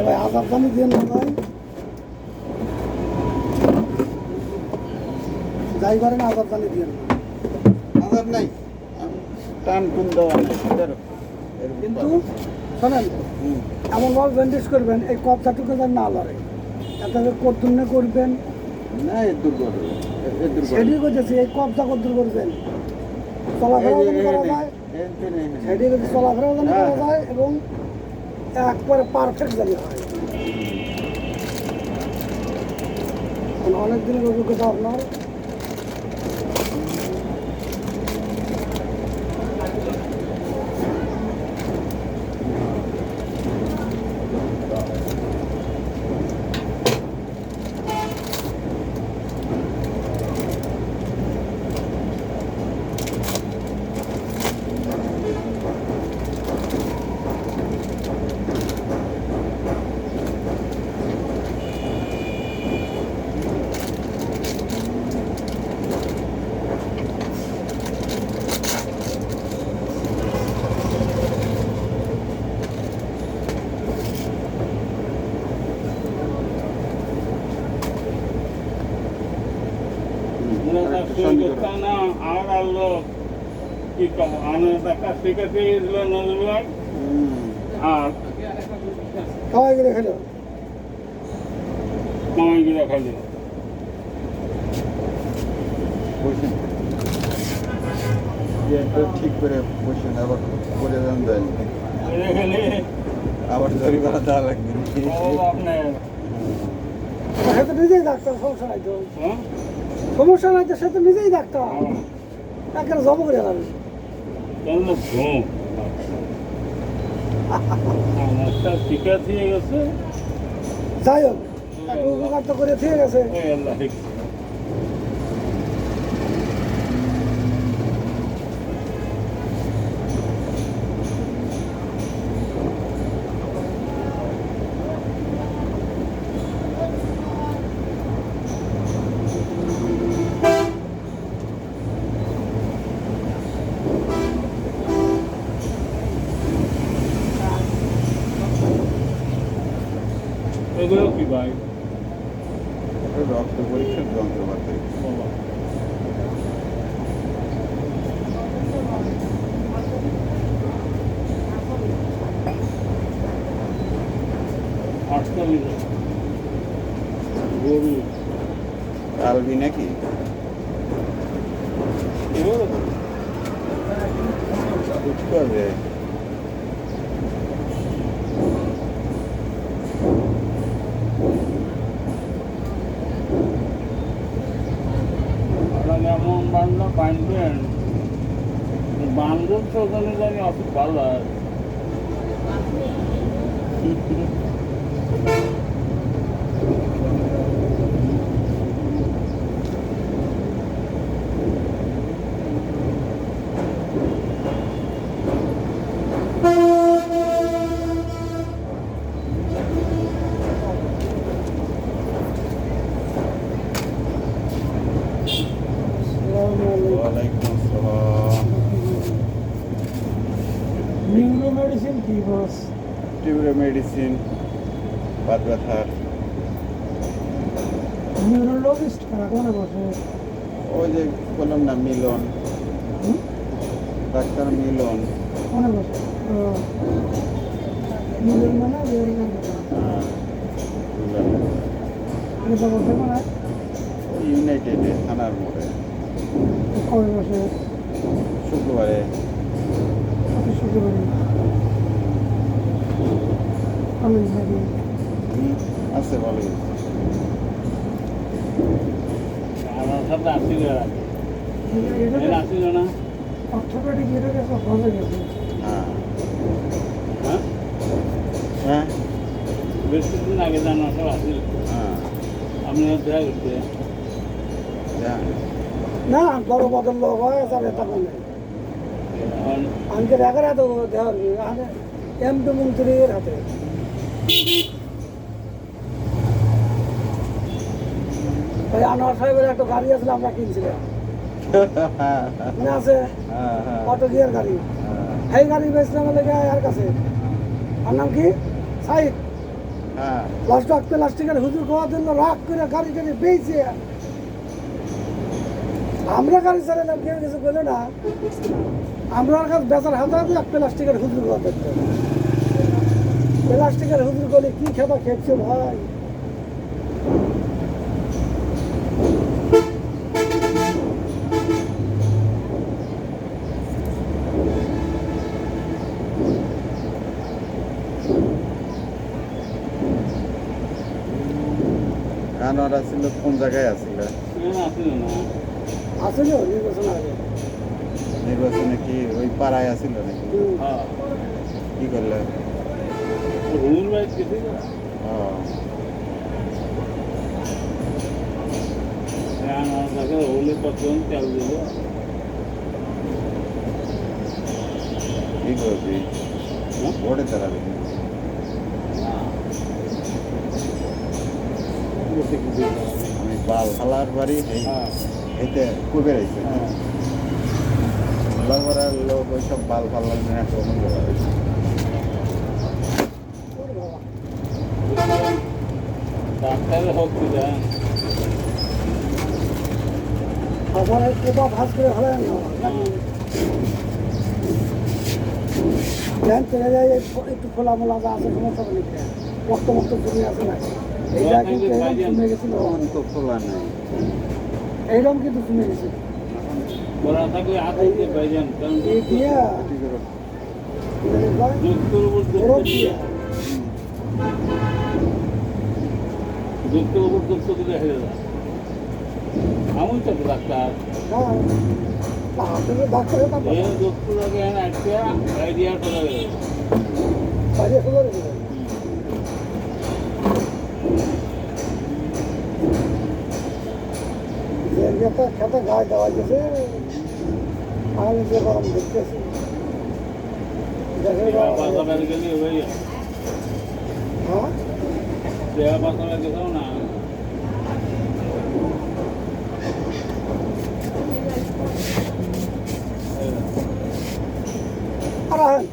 ভাই আজাদ পানি দিয়ে না ভাই, যাই করেন আজাদ পানি দিয়ে না। আজাদ নাই, টান টুন দেওয়া নেই। কিন্তু শোনেন, এমনভাবে ব্যান্ডেজ করবেন এই কপচাটুকু যেন না লড়ে, এটাকে কদ্দুর করবেন না, এর দূর করবে, সেটি করতেছি। এই কপচা কদ্দুর করবেন, চলাফেরাও যেন করা যায়, সেটি যদি চলাফেরাও যেন করা যায় এবং একবারে পারফেক্ট যেন হয়। অনেক দিনের অভিজ্ঞতা আপনার। আর আল্লো কি কম আমার একটা শিখাতে দিল নজরুল আর খাওয়াই গেলে খেলো মামাইগুলো খালি ঠিক করে বসেন, আবার করে দেন দেন, খেলে আবার জরিমানা দেওয়া লাগবে। আপনার সে তো নিজেই ডাক্তার, সমস্যা নাই তো, হ্যাঁ সমস্যা নাই তো, সে তো নিজেই ডাক্তার, একেবারে জব করে যাবে। কেন ঘুম আমারটা শিখা দিয়ে গেছে যাই হোক, একটু উপকার তো করে ঠিক আছে। আল্লাহ এগুলো কি ভাই রক্ত পরীক্ষার যন্ত্রপাতি। গরু আলবি নাকি? বুঝতে হবে। এমন বান্ধব বাঁধবেন বান্ধব তো জানি অত ভালো হয় ওয়ালাইকুম আসসালাম। নিউরো মেডিসিন কি বস? টিউরে মেডিসিন, বাত ব্যথার। নিউরোলজিস্ট কারা কোনে বসে? ওই যে বললাম না, মিলন, ডাক্তার মিলন। কোনে বসে? মিলন মানে মিলন এটা বসে মানে ইউনাইটেডে থানার মোড়ে কবে বসে? শুক্রবারে। শুক্রবারে কলেজ নাকি? আছে ভালোই। আমার সাথে আসছিল আসছিল না অর্থোপেডিক এটা গেছে, হজে গেছে। হ্যাঁ হ্যাঁ হ্যাঁ বেশি দিন আগে জানা সব আসছিল হ্যাঁ। আপনি দেখা করতে না বড় বদল লোক হয় যাবে তখন আজকের একের হাতে দেওয়ার এমপি মন্ত্রীর হাতে। ওই আনোয়ার সাহেবের একটা গাড়ি আসলে আমরা কিনছিলাম, মনে আছে? অটো গিয়ার গাড়ি, এই গাড়ি বেচলাম লেগে আর কাছে আর নাম কি সাইদ হ্যাঁ প্লাস্টিকের হুজুর খাওয়া দিল রাগ করে গাড়ি টাড়ি বেঁচে আমরা গাড়ি চালালাম কেউ কিছু বলে না আমরা আর কাছে বেচার হাতা দিয়ে প্লাস্টিকের হুজুর খাওয়া দিত প্লাস্টিকের হুজুর করলে কি খেবা খেয়েছো ভাই আনোয়ারা ছিল কোন জায়গায় আছিল আসলে না আসলে নির্বাচন আগে নির্বাচনে কি ওই পাড়ায় আছিল নাকি হ্যাঁ কি করলে রুল বাইক গেছে ও, তাকে হলে কতজন তেল দেব কি করবি ভোটে দাঁড়াবি আমি বাল ফালার বাড়ি হ্যাঁ এইতে কবে রয়েছে হ্যাঁ লাভারের লোক ওইসব বাল ফালার নিয়ে আক্রমণ করা হয়েছে ডাক্তারের হোক কিনা আমার কোবা ভাস করে হলেন ধ্যান চলে যায় একটু খোলা মোলা যা আছে সমস্যা নেই রক্ত মক্ত জমে আছে না এইটা কিন্তু জমে গেছিল তখন তো খোলা নেই এইরকম কিন্তু জমে গেছিল ওরা থাকলে আগে বাইজান কারণ এই দিয়া কি করে যুক্তর উপর বরফ দিয়া যুক্তর উপর যুক্ত দিলে হেরে যায় আমি তো ডাক্তার হ্যাঁ হাতে ডাক্তার হতাম এই যুক্ত লাগে একটা আইডিয়া করে বাইরে ফেলে রেখে একটা খেতে গায়ে দেওয়া গেছে আমি যে গরম দেখতেছি পাশা বেড়ে গেলে ওই হ্যাঁ দেওয়া পাশা বেড়ে গেছেও না আর আহেন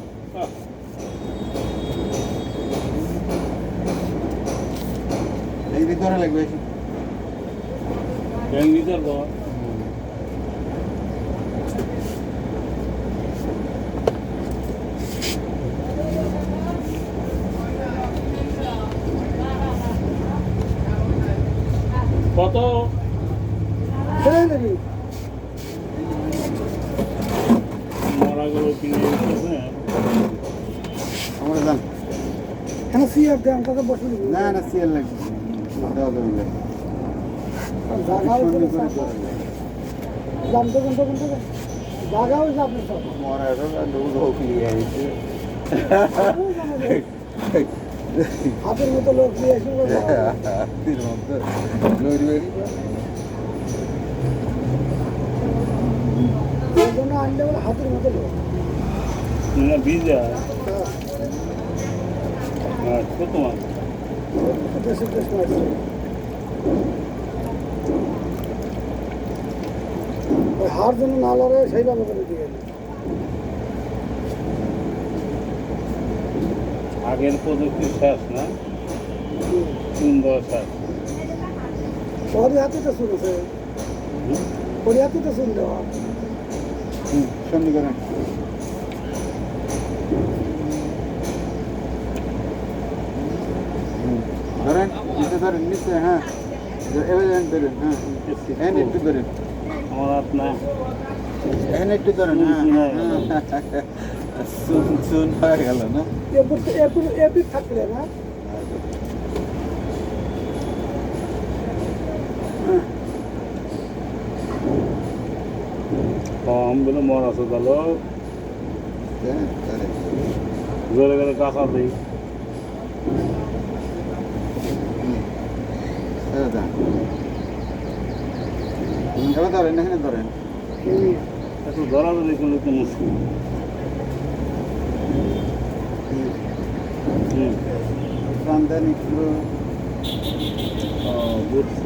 এই ভিতরে লাগবে ব্যাংক ভিতর দেওয়া কত ছেড়ে দেবি মরাগুলো কিনে দিতেছে আমরা জান হ্যাঁ সিয়ার দেন তাকে বসে দিবি না না সিএল লাগবে দেওয়া যাবে না জাগাও সুন্দর করে ধরে নেয়। জানতে জানতে জানতে জাগাও যাবে সব মরারও লোক নিয়ে আইছে হাতের মতো লোক দিয়ে এসে বলবে, হাতির মধ্যে লড়ি বেরি এই জন্য আনলে বলে হাতের মতো লোক না ভিজা কত মাছ দেশের দেশ মারছে ওই হার জন্য না লড়ে সেইভাবে করে দিয়ে গেল আগের প্রযুক্তি শেষ না সুন্দর শেষ ওরই হাতে তো শুনেছে ওরই হাতে তো শুন দেওয়া সন্ধি করেন ধরেন নিচে ধরেন নিচে হ্যাঁ এবার ধরেন হ্যাঁ এখানে একটু ধরেন আমার হাত না এখানে একটু ধরেন হ্যাঁ শুন শুন হয়ে গেল না এপিক থাকলে না কম বলে মর আছে তাহলে জোরে করে কাঁচা দিই এবার ধরেন এখানে ধরেন এত ধরা তো দেখুন একটু মুশকিল টান দেন একটু বুঝছি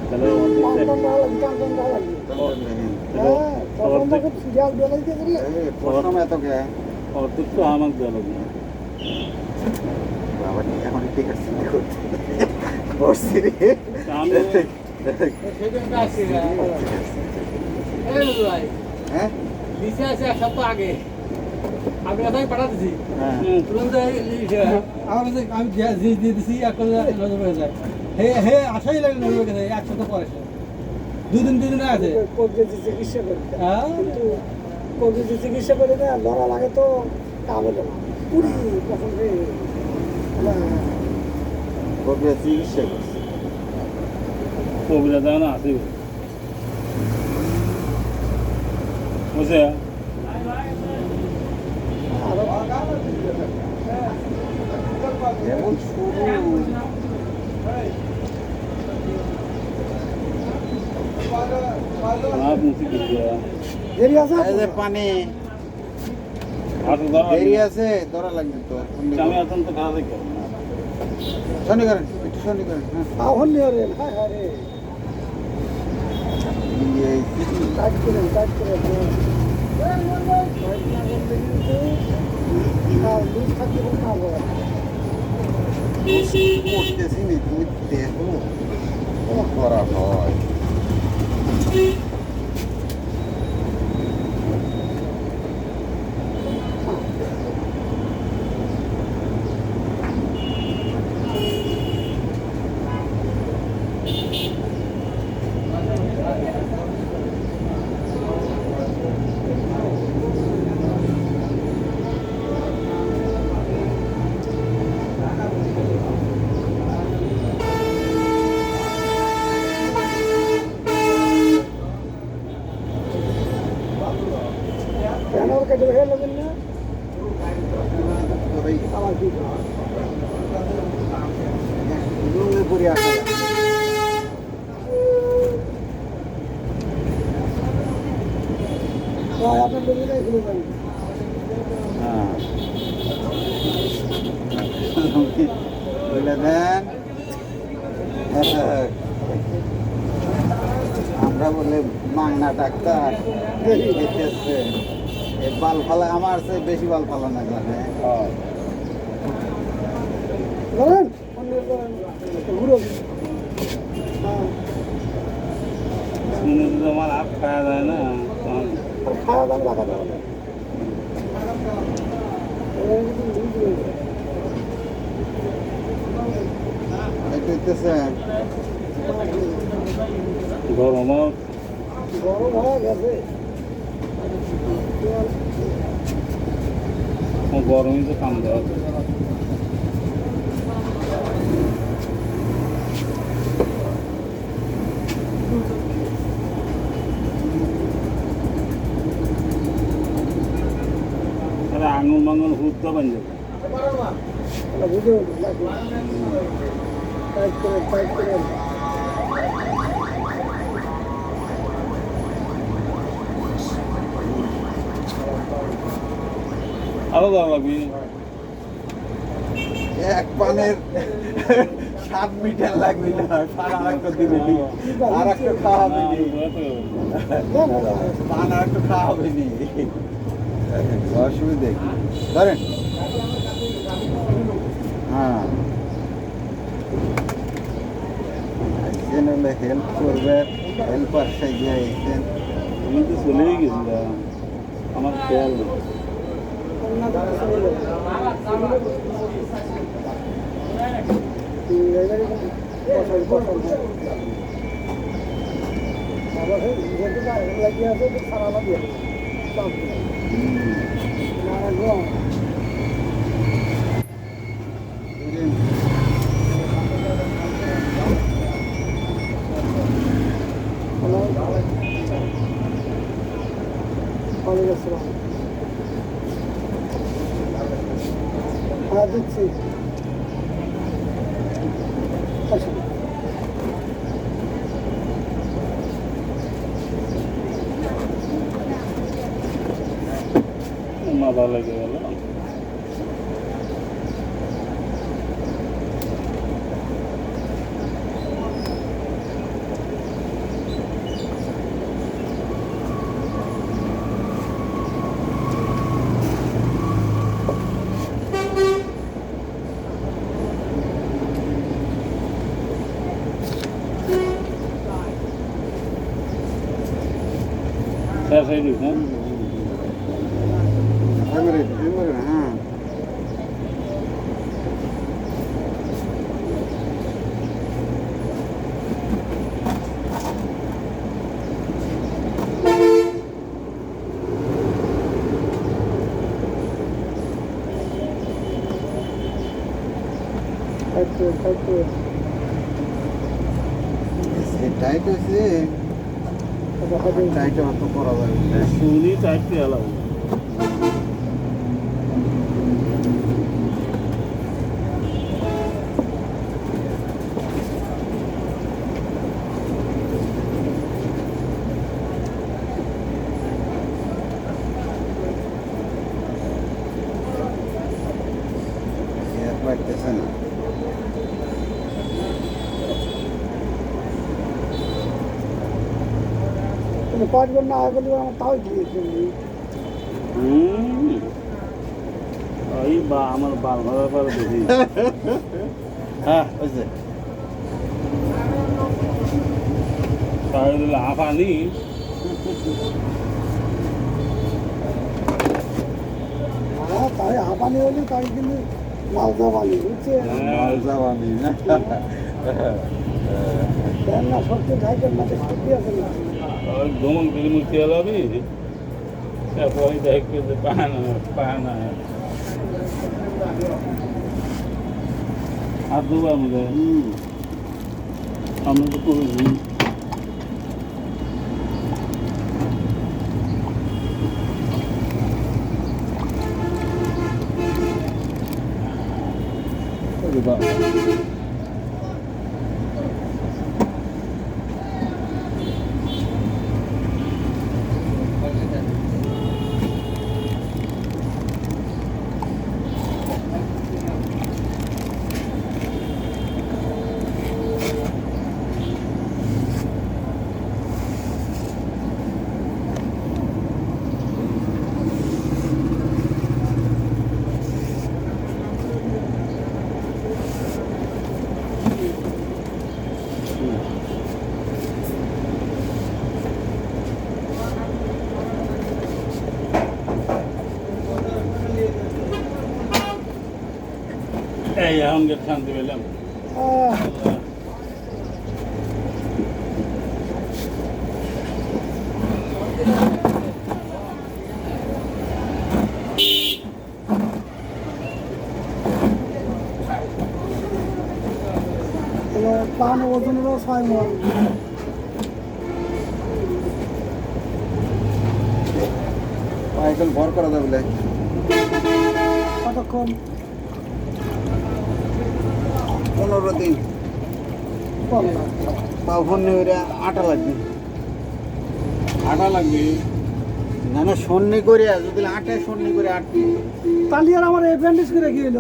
তাহলে টান টান দেন হ্যাঁ তখন তো সিরিয়াল বেলাইতে গেলে প্রথম এত কে অর্ধেক তো আমাকে দেওয়া লাগবে না। বাবা এখন টিকিট চিন্তা করতে বসছি রে আমি হ্যাঁ নিচে আছে এক সপ্তাহ আগে আমি কথাই পাঠাতেছি হ্যাঁ তুরন্ত আমার কাছে আমি জিনিস দিয়ে দিছি এখন নজর হয়ে যায় হে হে আশাই লাগে নজর হয়ে যায় এক সপ্তাহ পরে দুদিন আছে কোভিড চিকিৎসা করতে হ্যাঁ কিন্তু কোভিড চিকিৎসা করে না লড়া লাগে তো কাম হলো না পুরি কখন রে কবে চিকিৎসা করছে কবিরা দেওয়া না আসে বুঝছে এমন শুরু হাত মুখি দিচ্ছে দেরি আছে এই যে পানি হাত ধরা দেরি আছে ধরা লাগবে তো আমি এখন তো খাওয়া দেখো শনি করেন একটু শনি করেন হ্যাঁ হল্লি হরে হায় হায় রে এই টাইট করে টাইট করে টাইট না করলে কিন্তু লুজ থাকলে কোনো কাজ হবে না করতেছি নি তুমি দেখো করা হয় কেন ওর কেটে হয়ে যাবেন না আমার কি লুঙ্গি পরে আসা আপনার লোকেরাই খুলে যান হ্যাঁ বলে দেন আমরা বলে মাংনা ডাক্তার দেখতেছে এই বাল ফালা আমার চেয়ে বেশি বাল ফালানো জানে বলেন অন্যের করেন ঘুরো হ্যাঁ শুনে যদি আমার হাত খাওয়া যায় না তখন আর খাওয়া দাম লাগাতে হবে দেখতেছে গরমও গরম হয়ে গেছে গরমই তো কাম দেওয়া তাহলে আঙুল মাঙুল হুদ তো বান যাবে বুঝে টাইট করে আরো দেওয়া লাগবে এক পানের 7 মিটার লাগবে না আর একটা দিবে আর একটা খাওয়া হবে নি পান আর একটা খাওয়া হবে নি অসুবিধা কি ধরেন হ্যাঁ একজন হলে হেল্প করবে হেল্পার সাইজে আইছেন আমি তো চলেই গেছিলাম আমার খেয়াল নেই লাগিয়ে আছে সারা লাগিয়ে হ্যাঁ দিচ্ছি মাথা লেগে গেল সাইড হ্যাঁ হ্যাঁ টাইট হয়েছে টাইট অত করা যাবে না শুনি টাইপটি এলাও লাগতেছে না কিন্তু 5 বার না আগে আমার তাও দিয়েছি ওই বা আমার বাল ভাড়া করে দেখি হ্যাঁ হয়েছে তাহলে আফানি হ্যাঁ তাই হাঁপানি হলে তাই কিন্তু মালদা বালি বুঝছে মালজাবানি না দেন না সত্যি খাইতেন না সত্যি আছে না দমন করে মুক্তি এলাবি তারপরে দেখবে যে পাহানা আর দুবার মধ্যে আমরা তো করেছি এই আমাদের শান্তি পেলাম পান ওজনেরও 6 মণ এখন ভর করা যাবে না কতক্ষণ 15 দিন করলাম পাও ফোন নিয়ে আটা লাগবে আটা লাগবে না না সন্নি করে যদি আটায় সন্নি করে আটটি তাহলে আর আমার অ্যাপেন্ডিক্স করে গিয়েছিল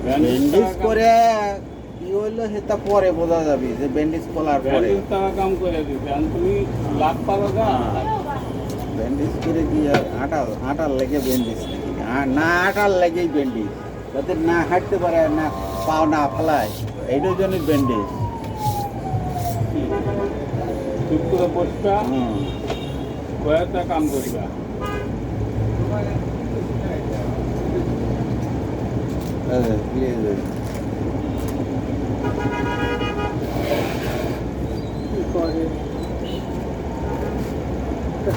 ব্যান্ডেজ করে কি হইলো সেটা পরে বোঝা যাবে যে ব্যান্ডেজ খোলার পরে টাকা কাম করে দিতে আর তুমি লাভ পাবো গা ব্যান্ডেজ করে দিয়ে আটার লেগে ব্যান্ডেজ না আটার লেগেই ব্যান্ডেজ যাতে না হাঁটতে পারে না পাও না ফেলায় এইটার জন্যই ব্যান্ডেজ চুপ করে বসবা হুম কয়েকটা কাম করিবা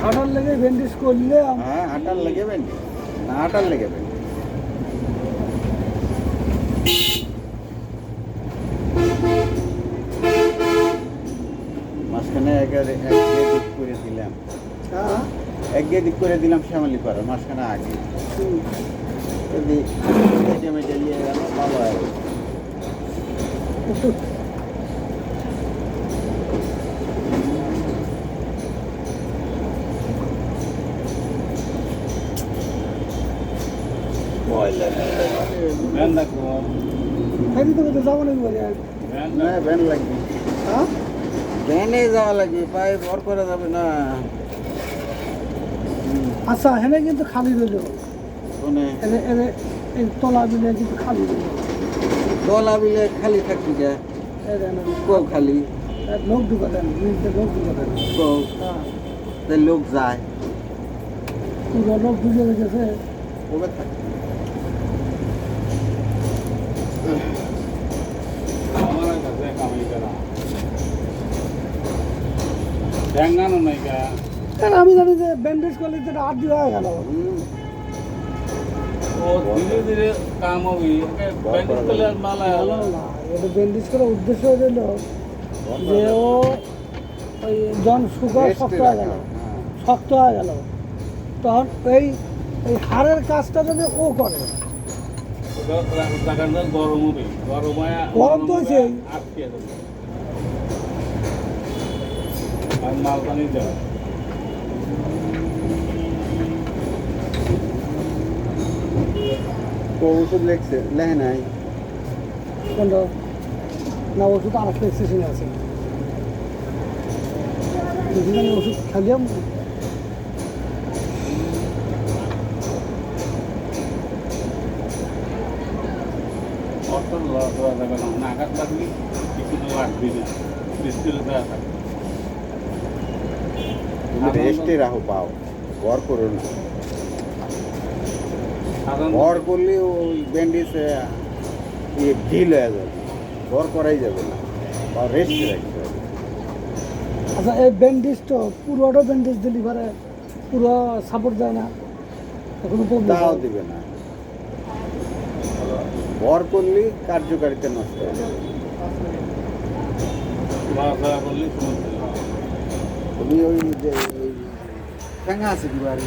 হাঁটার লেগে ব্যান্ডেজ করলে হ্যাঁ আটার লেগে ব্যান্ডেজ না আটার লেগে ব্যান্ডেজ মাঝখানে এক দিক করে দিলাম হ্যাঁ এক দিক করে দিলাম শ্যামালি পাড়া মাঝখানে আগে যদি মেটে নিয়ে গেল ভালো হয় ভ্যান দেখো ফেরি তো কোথাও যাবো নাকি বলে ভ্যান না ভ্যান লাগবে হ্যাঁ ভ্যানে যাওয়া লাগবে পায়ে ভর করা যাবে না আচ্ছা হেনে কিন্তু খালি রইল কোনে এনে এনে এই তলা বিলে কিন্তু খালি রইল দলা বিলে খালি থাকবি যা এই দেন কল খালি লোক ঢুকা দেন, নিজে লোক ঢুকা দেন। তো হ্যাঁ, তে লোক যায় পুরো লোক ঢুকে গেছে। কবে থাকে আমার কাছে কামাই করা ব্যাঙ্গানো নাই কা কারণ আমি জানি যে ব্যান্ডেজ করলে যেটা 8 দিন হয়ে গেল। ও ধীরে ধীরে কাম হবে ব্যান্ডেজ করলে আর মালা ভালো না, এটা ব্যান্ডেজ করার উদ্দেশ্য হলো যে ও ওই জন সুগার Rest শক্ত এ হয়ে রাখা, গেল, হ্যাঁ। শক্ত হয়ে গেল, তখন এই হাড়ের কাজটা যদি ও করে, জায়গাটা গরম হবে গরম হয় গরম তো হয়েছেই। আটকে যাবে আর মাল পানি দেওয়া ও ওষুধ লেখে নাই কোনটা না ওষুধ আর একটা স্টেশনে আছে, যদি আমি ওষুধ খালিয়াম অত লস হওয়া যাবে না নাগাদ লাগলে কিছু তো লাগবে না ডিসপ্লে দেওয়া থাকে তুমি রেস্টে রাখো পাও ভর করো না সাধারণ ভর করলে ওই ব্যান্ডেজ ঢিল হয়ে যাবে ভর করাই যাবে না বা রেস্টে রাখতে হবে আচ্ছা এই ব্যান্ডেজটা পুরোটা ব্যান্ডেজ দিলি পরে পুরো সাপোর্ট যায় না, কোনো প্রবলেম তাও দিবে না ভর করলে কার্যকারিতা নষ্ট হয়ে যাবে লড়াচড়া করলে সমস্যা নেই। তুমি ওই যে ঠেঙ্গা আছে কি বাড়ি